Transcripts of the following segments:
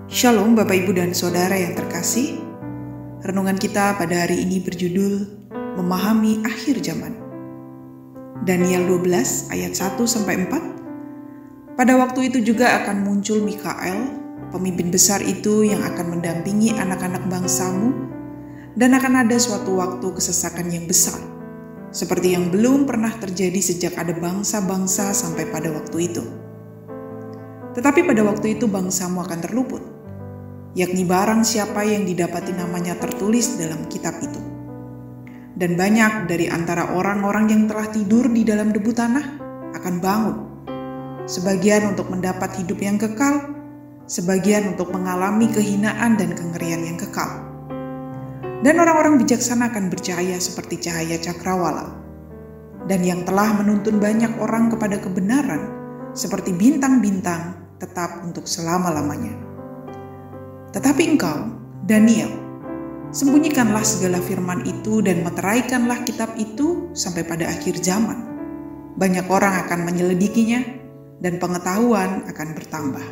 Shalom Bapak Ibu dan Saudara yang terkasih. Renungan kita pada hari ini berjudul Memahami Akhir Zaman. Daniel 12 ayat 1-4. Pada waktu itu juga akan muncul Mikael, pemimpin besar itu yang akan mendampingi anak-anak bangsamu, dan akan ada suatu waktu kesesakan yang besar, seperti yang belum pernah terjadi sejak ada bangsa-bangsa sampai pada waktu itu. Tetapi pada waktu itu bangsamu akan terluput, yakni barang siapa yang didapati namanya tertulis dalam kitab itu. Dan banyak dari antara orang-orang yang telah tidur di dalam debu tanah akan bangun, sebagian untuk mendapat hidup yang kekal, sebagian untuk mengalami kehinaan dan kengerian yang kekal. Dan orang-orang bijaksana akan bercahaya seperti cahaya cakrawala, dan yang telah menuntun banyak orang kepada kebenaran seperti bintang-bintang tetap untuk selama-lamanya. Tetapi engkau, Daniel, sembunyikanlah segala firman itu dan meteraikanlah kitab itu sampai pada akhir zaman. Banyak orang akan menyelidikinya dan pengetahuan akan bertambah.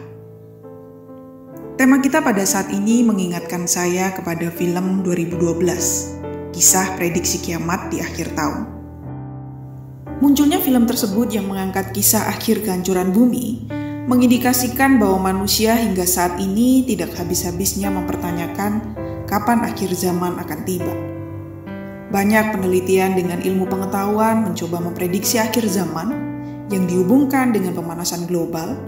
Tema kita pada saat ini mengingatkan saya kepada film 2012, Kisah Prediksi Kiamat di Akhir Tahun. Munculnya film tersebut yang mengangkat kisah akhir kehancuran bumi mengindikasikan bahwa manusia hingga saat ini tidak habis-habisnya mempertanyakan kapan akhir zaman akan tiba. Banyak penelitian dengan ilmu pengetahuan mencoba memprediksi akhir zaman yang dihubungkan dengan pemanasan global,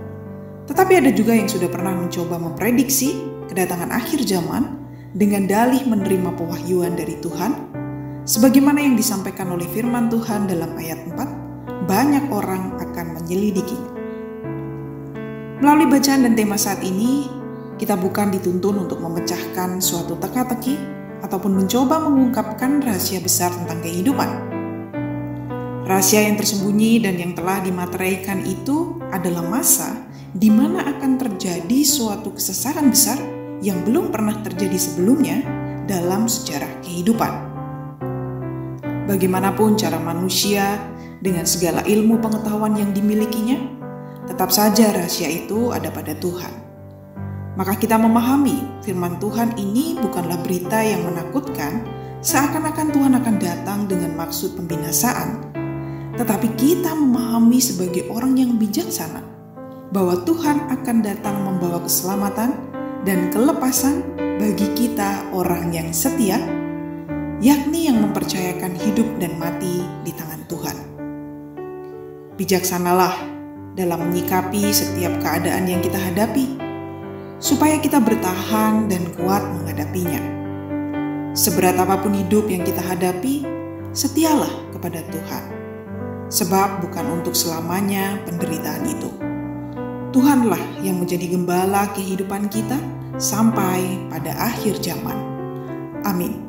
tetapi ada juga yang sudah pernah mencoba memprediksi kedatangan akhir zaman dengan dalih menerima pewahyuan dari Tuhan, sebagaimana yang disampaikan oleh firman Tuhan dalam ayat 4, banyak orang akan menyelidikinya. Melalui bacaan dan tema saat ini, kita bukan dituntun untuk memecahkan suatu teka-teki ataupun mencoba mengungkapkan rahasia besar tentang kehidupan. Rahasia yang tersembunyi dan yang telah dimateraikan itu adalah masa di mana akan terjadi suatu kesesaran besar yang belum pernah terjadi sebelumnya dalam sejarah kehidupan. Bagaimanapun cara manusia dengan segala ilmu pengetahuan yang dimilikinya, tetap saja rahasia itu ada pada Tuhan. Maka kita memahami firman Tuhan ini bukanlah berita yang menakutkan seakan-akan Tuhan akan datang dengan maksud pembinasaan. Tetapi kita memahami sebagai orang yang bijaksana bahwa Tuhan akan datang membawa keselamatan dan kelepasan bagi kita orang yang setia, yakni yang mempercayakan hidup dan mati di tangan Tuhan. Bijaksanalah dalam menyikapi setiap keadaan yang kita hadapi, supaya kita bertahan dan kuat menghadapinya. Seberat apapun hidup yang kita hadapi, setialah kepada Tuhan, sebab bukan untuk selamanya penderitaan itu. Tuhanlah yang menjadi gembala kehidupan kita sampai pada akhir zaman. Amin.